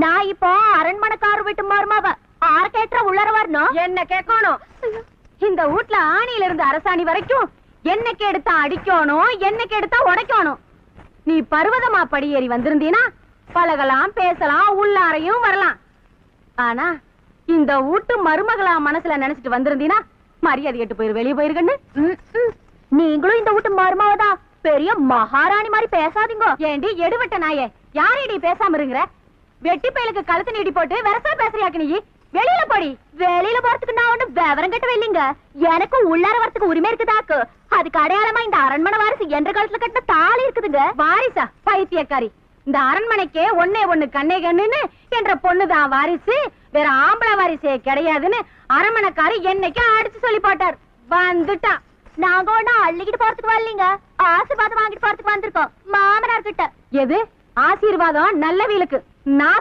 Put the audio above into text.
நான் இப்போ அரண்மனைக்காரர் வீட்டு மருமக. ஆற கேட்ட உள்ளர வரணும். என்ன கேட்கணும்? இந்த வீட்ல ஆணியில இருந்து அரசாணி வரைக்கும் என்னைக்கு எடுத்தா அடிக்கணும், என்னைக்கு எடுத்தா உடைக்கணும். நீ பர்வதமா படியேறி வந்திருந்தீனா பழகலாம், பேசலாம், உள்ளாரையும் வரலாம். ஆனா இந்த வீட்டு மருமகளா மனசுல நினைச்சிட்டு வந்திருந்தீனா மரியாதை கேட்டு போயிரு, வெளியே போயிருக்கன்னு. நீங்களும் இந்த வீட்டு மருமகதான். பெரிய மகாராணி மாதிரி பேசாதீங்க. ஏண்டி எடுவட்ட நாயே, யாரேடி பேசாம இருங்கிற? வெட்டி பயலுக்கு கழுத்து நீடி போட்டு வெரசா பேசுறியாக்கு நீ. வெளியில போடி. வெளியில போறதுக்கு நான் ஒண்ணு விவரம் கட்ட இல்லைங்க. எனக்கு உள்ளார வரத்துக்கு உரிமை இருக்குதாக்கு. அதுக்கு அடையாளமா இந்த அரண்மனை வாரிசு என்ற காலத்துல கட்டின தாலி இருக்குதுங்க. வாரிசா பைத்தியக்காரி. இந்த அரண்மனைக்கே ஒன்னே ஒண்ணு கண்ணே கண்ணுன்னு என்ற பொண்ணுதான் வாரிசு, வேற ஆம்பளை வாரிசே கிடையாதுன்னு அரண்மனைக்காரி என்னைக்கு அடிச்சு சொல்லி போட்டார். வந்துட்டா. நாங்க ஒண்ணு அள்ளிக்கிட்டு போறதுக்கு வரலீங்க, ஆசீர்வாதம் வாங்கிட்டு போறதுக்கு வந்திருக்கோம் மாமனார் கிட்ட. எது ஆசீர்வாதம்? நல்ல வீலுக்கு நான்